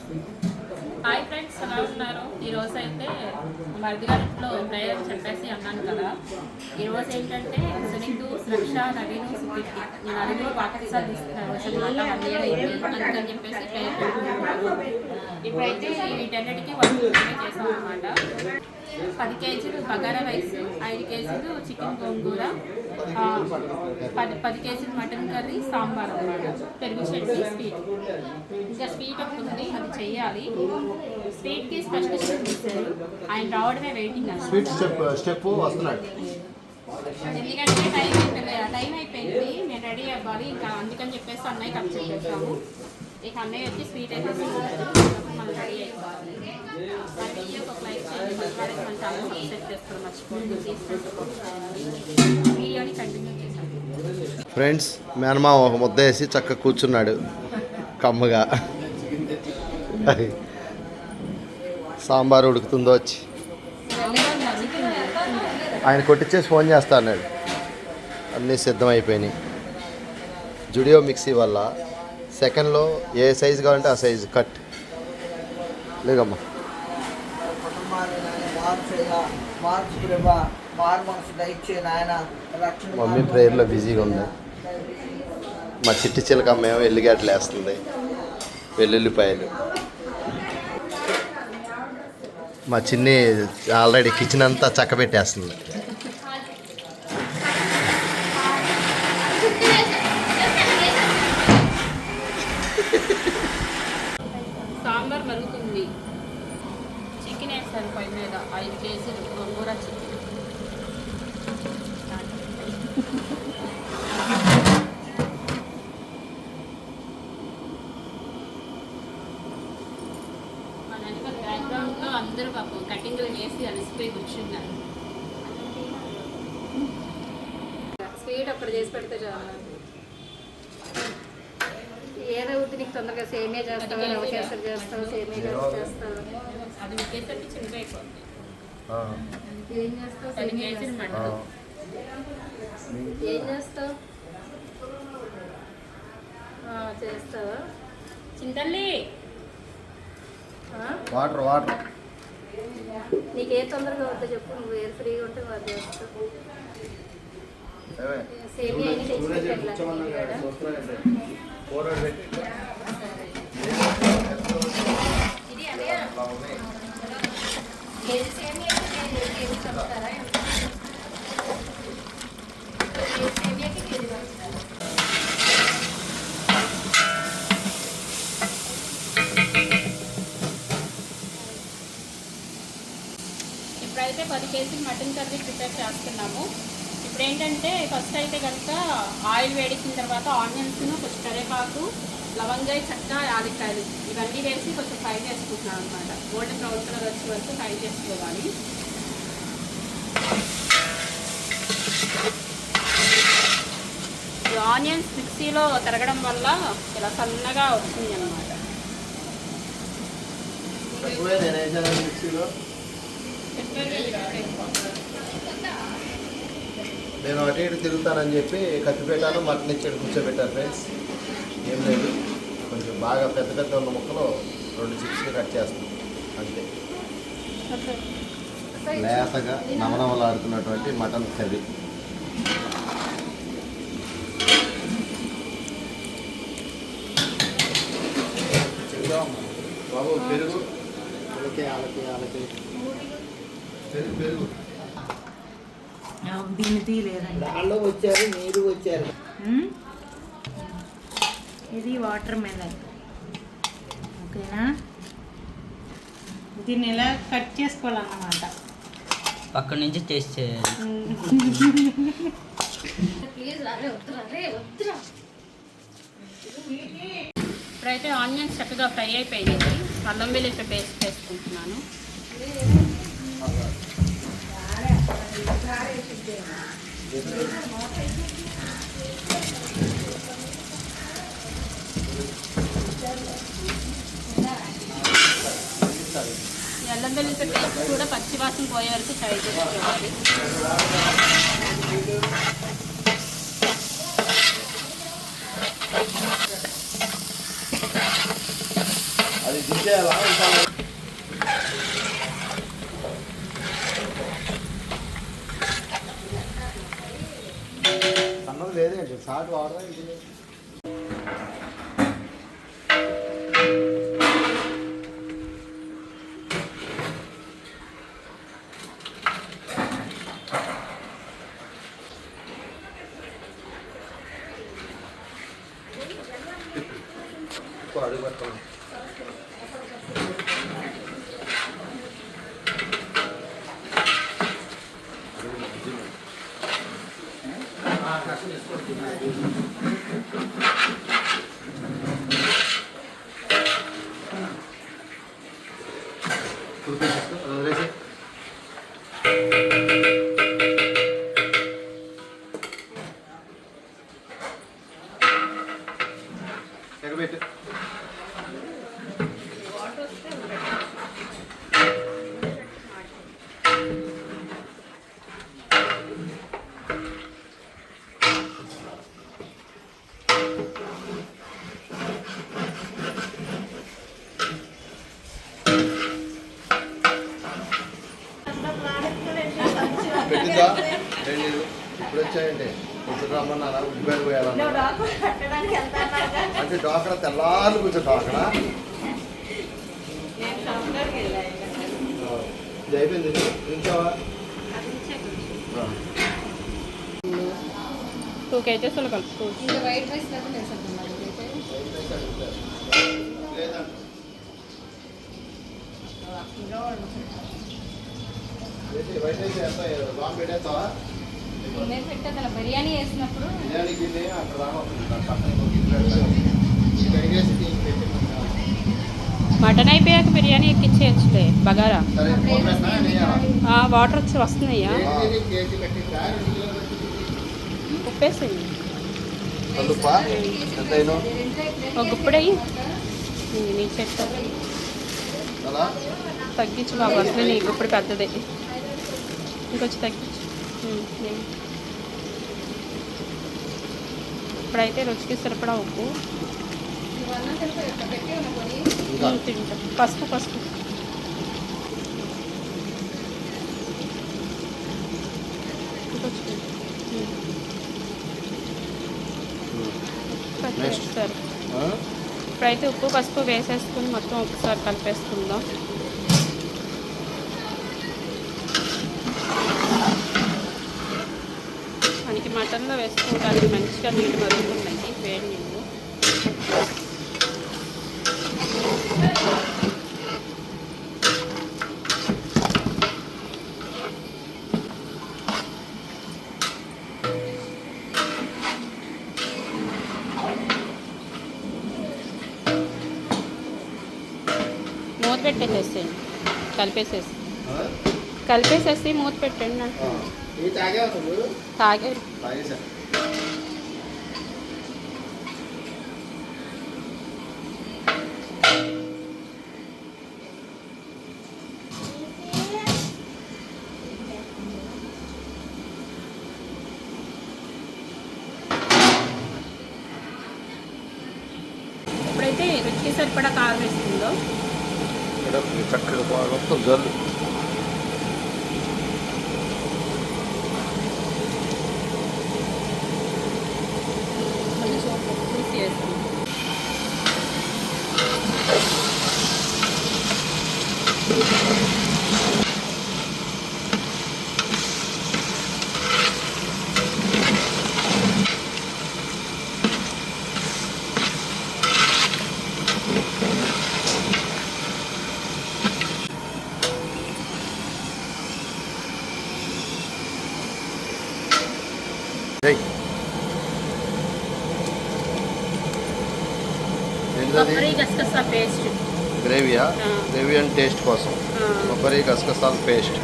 Hi friends, ఎలా ఉన్నారు? ఈరోజు అయితే మరిదిగారిలో ప్రేయర్ చెప్పేసి అన్నాను కదా. ఈరోజు ఏంటంటే సునీతు, సురక్ష, నవీను, సుకీర్తి నేను నలుగురు పాకిస్తాన్ తీసుకున్నారు అందుకని చెప్పేసి ప్రేయర్ పెట్టుకుంటున్నాను. ఇప్పుడైతే వీటన్నిటికీ 1 కేజీ చేసాం అనమాట. 10 కేజీలు బగారా రైస్, 5 కేజీలు చికెన్ గోంగూర, 10 కేజీలు మటన్ కర్రీ, సాంబార్ అనమాట. పెరుగు చట్నీ, స్వీట్. ఇంకా స్వీట్ ఒకటి ఉంది, అది చెయ్యాలి. స్వీట్కి స్పెషలిస్ట్ ఇచ్చారు, ఆయన రావడమే వెయిటింగ్ అన్నమాట. స్టెప్ వస్తున్నాడు ఎందుకంటే టైం అయిపోయింది, నేను రెడీ అవ్వాలి ఇంకా, అందుకని చెప్పేసి అన్నయ్య కట్ చెప్పేసాము. ఇక అన్నయ్య వచ్చి స్వీట్ అయితే మనం రెడీ అయిపోవాలి. ఒక లైక్ చేయండి, మన ఛానల్ సబ్స్క్రైబ్ చేసుకోవడం మర్చిపోండి. వీడియోని కంటిన్యూ చేశాను. ఫ్రెండ్స్, మేనమామ ఒక ముద్ద వేసి చక్కగా కూర్చున్నాడు కమ్మగా. సాంబార్ ఉడుకుతుందో వచ్చి ఆయన కొట్టించేసి ఫోన్ చేస్తా అన్నాడు. అన్నీ సిద్ధమైపోయినాయి. జుడియో మిక్సీ వల్ల సెకండ్లో ఏ సైజు కావాలంటే ఆ సైజు కట్ లేదమ్మా. మమ్మీ ప్రేయర్లో బిజీగా ఉంది. మా చిట్టి చిలకమ్మ ఏమో ఎల్లిగడ్డలు వేస్తుంది, వెల్లుల్లిపాయలు. మా చిన్ని ఆల్రెడీ కిచెన్ అంతా చక్కబెట్టేస్తుంది. సాంబార్ మరుగుతుంది. చికెన్ వేస్తారు పొయ్యి మీద, 5 కేజీలు గోంగూర చికెన్. బ్యాక్గ్రౌండ్లో అందరూ పాపం కటింగ్లు వేసి అలసిపోయి కూర్చున్నారు. స్వీట్ అక్కడ చేసి పెడితే చాలా ఏదో ఒకటి నీకు తొందరగా సేమియా చేస్తావు, రవ్వ కేసరి చేస్తావు, సేమియా చేస్తావు. అది కేసరికి చిన్నగా అయిపోతుంది. ఏం చేస్తావు? ఏం చేస్తావు? చేస్తావా చింతల్లి? వాటర్ నీకు ఏ తొందరగా వద్దో చెప్పు, నువ్వు ఏ ఫ్రీగా ఉంటే అది చేస్తావు. సేమియా అయినా తెచ్చి ఇప్పుడైతే 10 కేజీలు మటన్ కర్రీ ప్రిపేర్ చేస్తున్నాము. ఇప్పుడు ఏంటంటే ఫస్ట్ అయితే కనుక ఆయిల్ వేడిన తర్వాత ఆనియన్స్, కొంచెం కరివేపాకు, లవంగాయ, చెక్క, యాలక్కాయలు ఇవన్నీ వేసి కొంచెం ఫ్రై చేసుకుంటున్నాను అనమాట. గోల్డెన్ బ్రౌన్ కలర్ వచ్చే వరకు ఫ్రై చేసుకోవాలి. ఈ ఆనియన్స్ మిక్సీలో తిరగడం వల్ల ఇలా సన్నగా వస్తుంది అన్నమాట. నేను అటు ఇటు తిరుగుతానని చెప్పి కత్తిపెట్టాను, మటన్ ఇచ్చాడు కూర్చోబెట్టాను. ఫ్రెండ్స్, ఏం లేదు, కొంచెం బాగా పెద్ద పెద్ద ఉన్న ముక్కలు 2 చిప్స్ని కట్ చేస్తాను అంతే. లేతగా నవనవలాడుతున్నటువంటి మటన్ కర్రీ. బాబు పెరుగు, పెరుగు దీన్ని తీయలేదండి. దానిలో వచ్చారు, మీరు వచ్చారు. ఇది వాటర్ మెలన్, ఓకేనా? దీన్ని ఎలా కట్ చేసుకోవాలన్నమాట. పక్క నుంచి టేస్ట్ చేయాలి. ఇప్పుడైతే ఆనియన్స్ చక్కగా ఫ్రై అయిపోయింది. అల్లం వెల్లుల్లి పేస్ట్ వేసుకుంటున్నాను. అల్లం వెల్లుల్లి పేస్ట్ కూడా పచ్చివాసన పోయే వరకు ఫ్రై చేసుకోవాలి. అది అది దించేయాలా ఉంటాను. అన్నది లేదేంటి సాట్ వాడదా ఇంటి అడుగు పట్టుకోండి. వదిలేసి ఎగబెట్టు. పెట్టిందా రెండు ఇప్పుడు వచ్చాయండి ఇప్పుడు రమ్మన్నారా ఉద్యోగం పోయాలన్నా అంటే డాక్టర్ తెల్లారు కొంచెం డాక్టరా ఇది అయిపోయింది ఇంకావా 2 kgs కలుపుకో. వైట్ రైస్ లేకుండా వేసేద్దాం. వైట్ రైస్ ఎంత లాంగ్ పెట్టేస్తావా పెట్టేద్దాం. బిర్యానీ వేసినప్పుడు బిర్యానీకి అక్కడ మటన్ అయిపోయాక బిర్యానీ ఎక్కించేయచ్చులే బగారా. సరే వాటర్ వచ్చి వస్తున్నాయా? కేజీ పెట్టిందా ఉప్పేసేయి. కల్లుప్పా ఎంత అయినా ఒక గుప్పుడయ్యి నీకు చెప్తా. అలా తగ్గించు బాబు, అసలు నీ గుప్పుడు పెద్దదే. ఇంకొచ్చి తగ్గించు. ఇప్పుడైతే రుచికి సరిపడా ఉప్పు తింటాం. పసుపు సరే. ఇప్పుడైతే ఉప్పు పసుపు వేసేసుకుని మొత్తం ఒకసారి కలిపేసుకుందాం. మనకి మటన్లో వేసుకోవడానికి మంచిగా నీళ్ళు మరుగుతున్నాయి, వేడి నీళ్ళు. మూత పెట్టేసేయండి, కలిపేసేసి మూత పెట్టండి. అంటే తాగారు. ఇప్పుడైతే రుచికి సరిపడా కారం వేస్తుందో చక్కగా మొత్తం జల్లు చూసి వేస్తాం. కొబ్బరి గసగసా పేస్ట్. గ్రేవీయా? గ్రేవీ అండ్ టేస్ట్ కోసం కొబ్బరి గసగసాల పేస్ట్.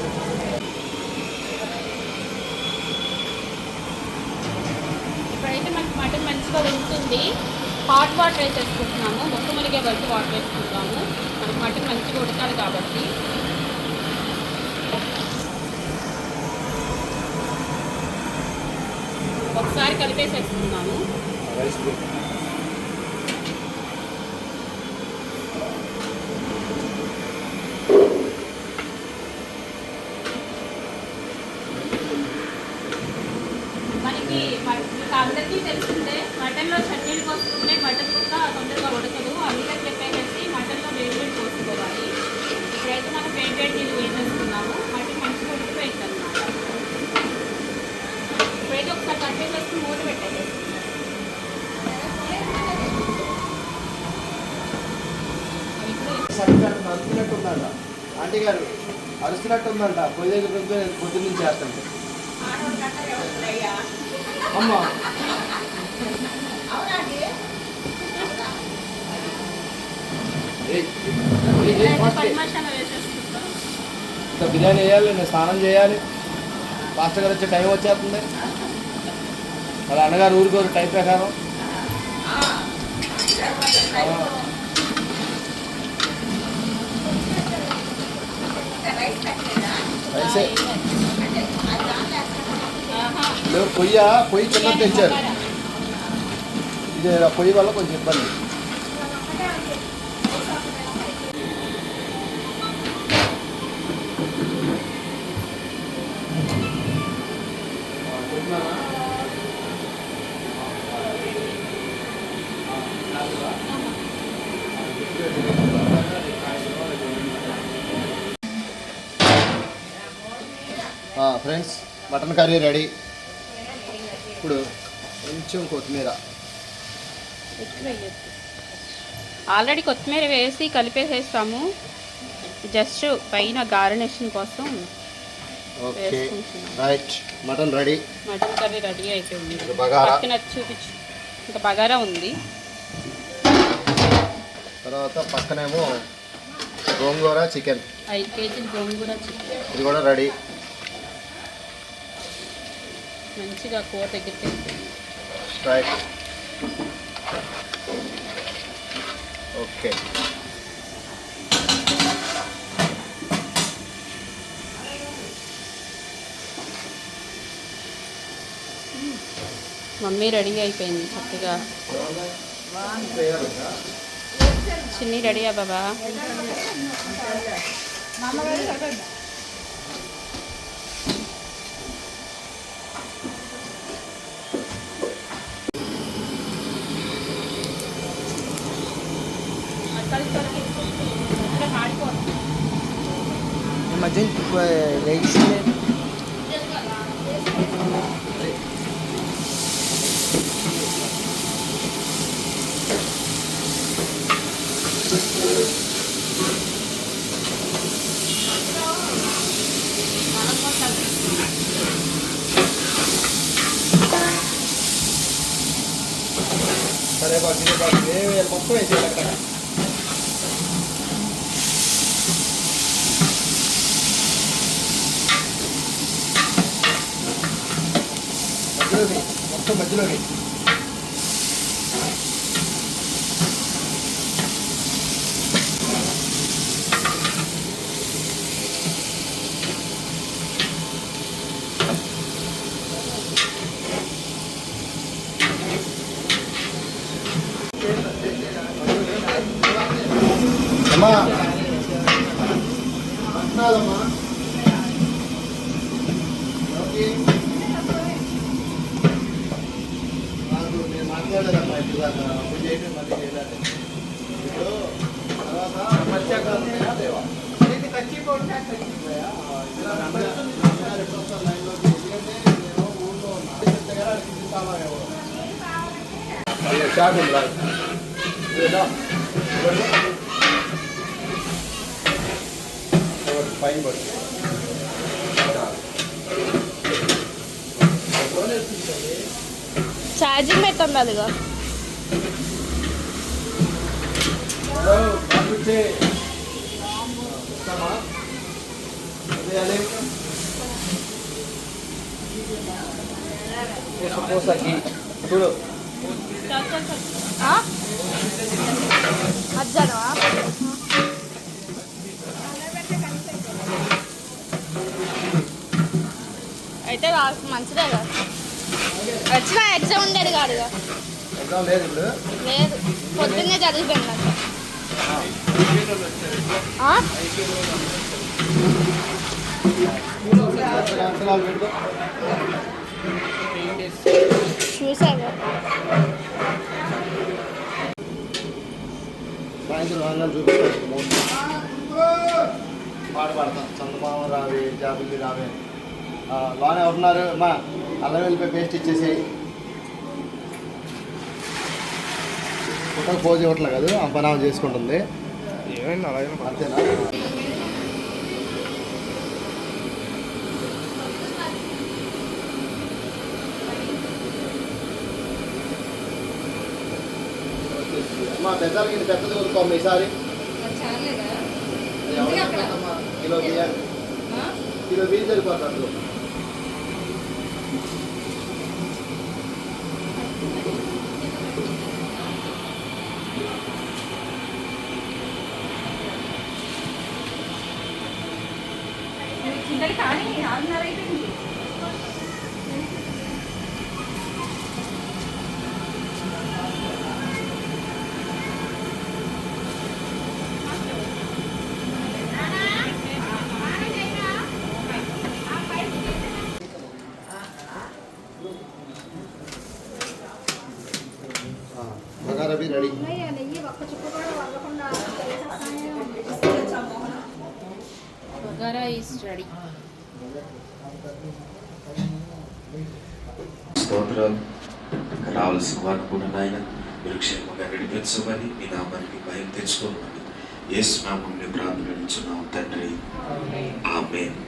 ఇప్పుడైతే మనకి మటన్ మంచిగా ఉడుకుతుంది. Hot water వేసేసుకుంటున్నాము. మొక్కమలిగే వరకు వాటర్ వేసుకుంటాము. మనకి మటన్ మంచిగా ఉడకాలి కాబట్టి. ఒకసారి కలిపేసేసుకున్నాము. అందరికీ తెలిసిందే మటన్లో చట్నీలు పోసుకుంటే మటన్ ముక్క తొందరగా ఉడకదు, అందుకని చెప్పేసి మటన్లో వేడి వేడి పోసుకోవాలి. ఇప్పుడైతే మనం వేడి వేడి నీళ్ళు వేసేసుకున్నాము, మటన్ మంచిగా ఉడికిపోయింది అన్నమాట. ఇప్పుడైతే ఒకసారి కట్ చేసి మూత పెట్టేసి అరుస్తున్నట్టుందంట ఆంటీ గారు, అరుస్తున్నట్టుందంట పొయ్యి దగ్గర పొద్దున్న నుంచి చేస్తుంటే అమ్మా. మసాలా వేసేసుకుంటాం. ఇంకా బిర్యానీ వేయాలి, నేను స్నానం చేయాలి, పాస్టర్ గారు వచ్చే టైం వచ్చేస్తుంది. వాళ్ళ అన్నగారు ఊరుకోరు టైం ప్రకారం. రైసే లేవు, పొయ్యి చిన్నది తెచ్చారు. ఇది పొయ్యి వల్ల కొంచెం ఇబ్బంది. Friends, mutton curry ready. ఇప్పుడు కొంచెం కొత్తిమీర. ఆల్రెడీ కొత్తిమీర వేసి కలిపేసేస్తాము, జస్ట్ పైన గార్నిషింగ్ కోసం. Okay right, mutton ready. Mutton curry ready అయిపోయింది. బగారా పక్కన చూపించు, ఇంకా బగారా ఉంది. తర్వాత పక్కనేమో గోంగూర చికెన్, 5 కేజీలు గోంగూర చికెన్. ఇది కూడా రెడీ. మంచిగా కూర దగ్గరికి రైట్. ఓకే, మమ్మీ రెడీ అయిపోయింది చక్కగా. చిన్ని రెడీయా బాబా? ఈ మధ్య లేడీస్ సరే బాబు మొత్తం వేసేయాలి అక్కడ. మధ్యలోకి, మొత్తం మధ్యలోకి. అమ్మా అంటున్నాదమ్మా. ఓకే, నేను మాట్లాడలేదమ్మా ఇప్పుడు దాకా. అప్పుడు చేయడం మళ్ళీ చేయలేదు. ఇప్పుడు తర్వాత మధ్యాహ్నం దేవా లైన్లోకి, ఎందుకంటే నేను ఊళ్ళో ఉన్నా. షాక్ ఉంది ఫైన్ పడుతుంది. ఛార్జింగ్ పెట్టండి అదిగా. చూడు అయితే మంచిదే కదా. వచ్చిన ఎగ్జామ్ ఉండేది కాదు. ఎగ్జామ్ లేదు ఇప్పుడు. లేదు, పొద్దున్నే చదివిపోయింది. చూసాగా సాయంత్రం రాగానే చూపిస్తాను పాట పాడతాం చందమామ రావే జాబిల్లి రావే బాగానే ఉంటున్నారు అమ్మా అల్లం వెళ్ళిపోయి పేస్ట్ ఇచ్చేసేయి ఫోటోకి పోజ్ ఇవ్వట్లేదు కదా ఆ పని ఆమె చేసుకుంటుంది ఏమైంది అలాగే అంతేనా అమ్మా పెద్దలకి పెద్దది కొనుక్కోమ్మ ఈసారి చాలేదా అది ఎవరు చెప్పారమ్మా? కిలో బియ్యం కిలో బియ్యం సరిపోతాడు చింతకి కానీ 6:30 అయిపోయింది. Bagara be ready bagara is ready. స్తోత్రాలు రావాల్సిన వారు కూడా నాయన మీరు క్షేమంగా నడిపించమని మీ నామానికి భయం తెచ్చుకోమని యేసు నామంలో ప్రార్థించున్నాం తండ్రి ఆమేన్.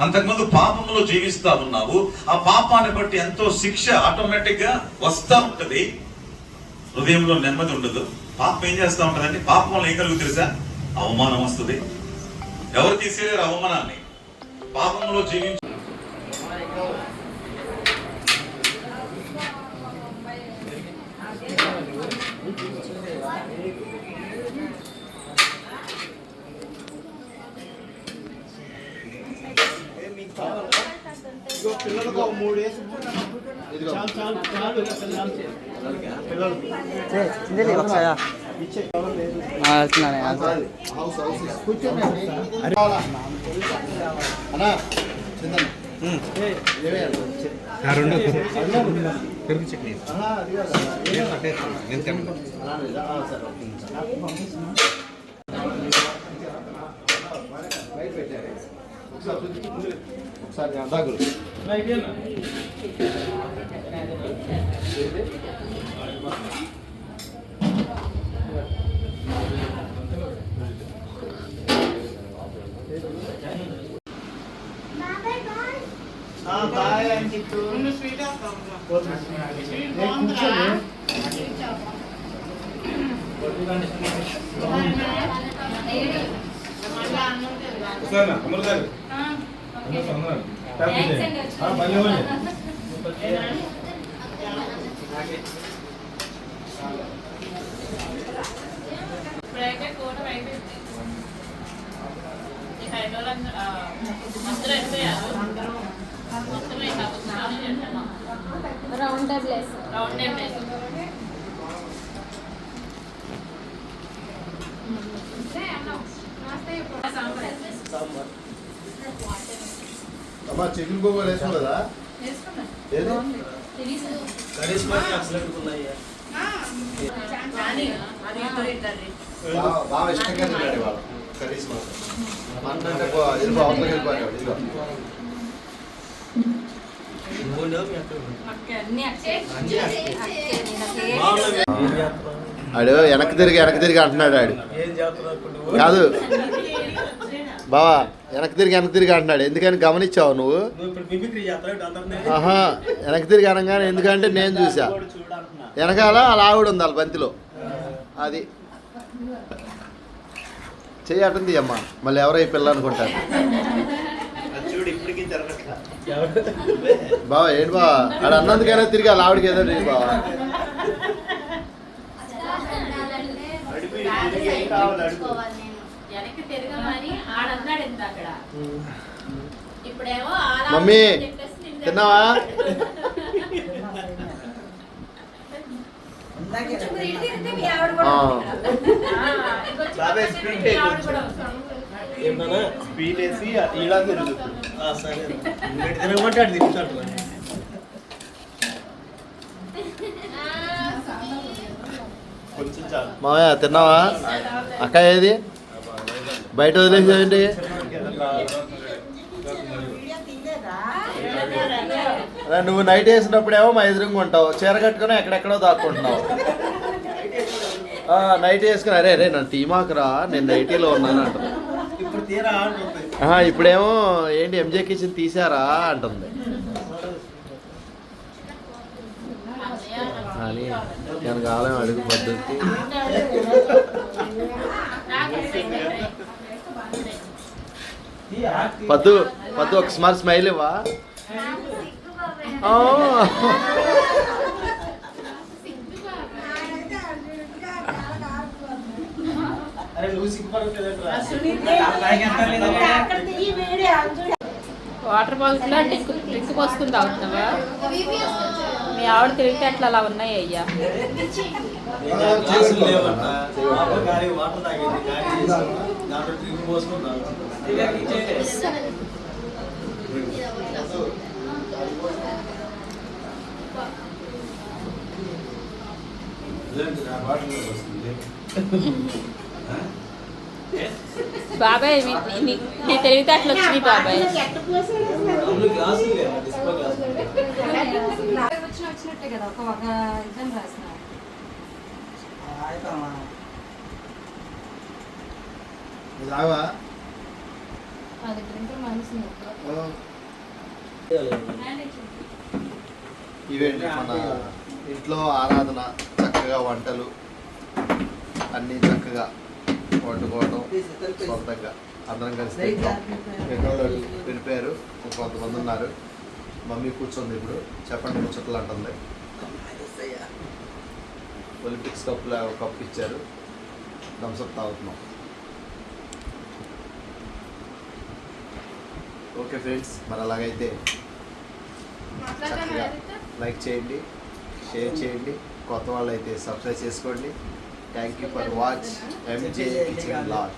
అంతకుముందు పాపంలో జీవిస్తా ఉన్నావు. ఆ పాపాన్ని బట్టి ఎంతో శిక్ష ఆటోమేటిక్ గా వస్తా ఉంటది. హృదయంలో నెమ్మది ఉండదు. పాపం ఏం చేస్తా ఉంటదంటే పాపం వల్ల ఏం కలుగు తెలుసా? అవమానం వస్తుంది. ఎవరు తీసేయలేరు అవమానాన్ని. పాపంలో జీవించ పిల్లలకు 3 వేసి పెరుగు చట్నీ ఒకసారి దాగులు ఇప్పుడైతే కూర అయిపోయింది. ఈ హైదరాబాద్ అందరూ అయిపోయారు. మొత్తం ఇంకా కూర్చొని చేస్తున్నాం. రౌండ్ టేబుల్ వేస్తాం. రౌండ్ టేబుల్ వేసి అమ్మా చికెన్ గోంగూర వేసుకోలేదా? ఏది? బాగా ఇష్టంగా తిన్నాడు వాళ్ళు కర్రీస్ మాత్రం అంటే అవతలకి వెళ్ళిపోయాడు. ఇదిగో ఆడు వెనక్కి తిరిగి అంటున్నాడు. ఆడు కాదు బావా, వెనక్కి తిరిగి అంటున్నాడు. ఎందుకని గమనించావు నువ్వు? ఆహా, వెనక్కి తిరిగి అనగానే ఎందుకంటే నేను చూసా వెనకాల అలా ఆవిడ ఉంది వాళ్ళ బంతిలో. అది చెయ్యటంది అమ్మా, మళ్ళీ ఎవరో ఈ పిల్ల అనుకుంటారు. బావా ఏంటి బావా, ఆడు అన్నందుకైనా తిరిగి అలా ఆవిడకి ఏదో బావా. వెనక్కి తిరగమని ఆడన్నాడు ఎంత అక్కడ. ఇప్పుడేమో మమ్మీ తిన్నావా? ఆ. బాబాయ్ స్పీడ్ ఏమన్నా స్పీడ్ వేసి ఇలా తిరుగుతుంది. సరే తినమంటే అటు తిప్పుతాడు. కొంచెం చాలు. మామయ్య తిన్నావా? అక్క ఏది బయట వదిలేసేయండి. నువ్వు నైట్ వేసినప్పుడేమో మా ఎదురుగా ఉంటావు, చీర కట్టుకుని ఎక్కడెక్కడో దాక్కుంటున్నావు. నైట్ వేసుకుని అరే అరే నన్ను తీమాకరా, నేను నైటీలో ఉన్నాను అంటుంది. ఇప్పుడు తీరా అంటుంది. ఇప్పుడేమో ఏంటి ఎంజే కిచెన్ తీసారా అంటుంది. కానీ నేను కాలం అడుగు పద్ధతి. పద్దు పద్దు ఒక స్మైల్ ఇవ్వా. అరే నువ్వు సిగ్గుపడట్లేదంటరా? వాటర్ బాటిల్లో డ్రింక్ పోసుకుని తాగుతున్నావా? మీ ఆవిడ తిరిగితే అట్లా అలా ఉన్నాయి అయ్యా. గ్లాసులు లేవట. గాలి వాటర్ తాగింది, గాలి చేసాము, దాంట్లో డ్రింక్ పోసుకొని తాగుతుంది. బాబాయ్ నీ తెలివితే అట్లా వచ్చినాయి బాబాయ్. గ్లాసులు లేవు, డిస్ప్లే గ్లాసులు. వచ్చినట్టే కదా ఒక ఎగ్జామ్ రాసిన అది ప్రింటర్ మనసు ఇవేంటి మన ఇంట్లో ఆరాధన, చక్కగా వంటలు అన్నీ చక్కగా వండుకోవడం సొంతంగా అందరం కలిసి పిలిపారు. కొంతమంది ఉన్నారు. మమ్మీ కూర్చొంది ఇప్పుడు, చెప్పండి ముచ్చట్లు అంటుంది. ఒలింపిక్స్ కప్పులో ఒక కప్పు ఇచ్చారు, థమ్స్అప్ తాగుతున్నాం. ఓకే ఫ్రెండ్స్, మరి అలాగైతే చక్కగా లైక్ చేయండి, షేర్ చేయండి, కొత్త వాళ్ళు అయితే సబ్స్క్రైబ్ చేసుకోండి. Thank you for watch MJ kitchen blog.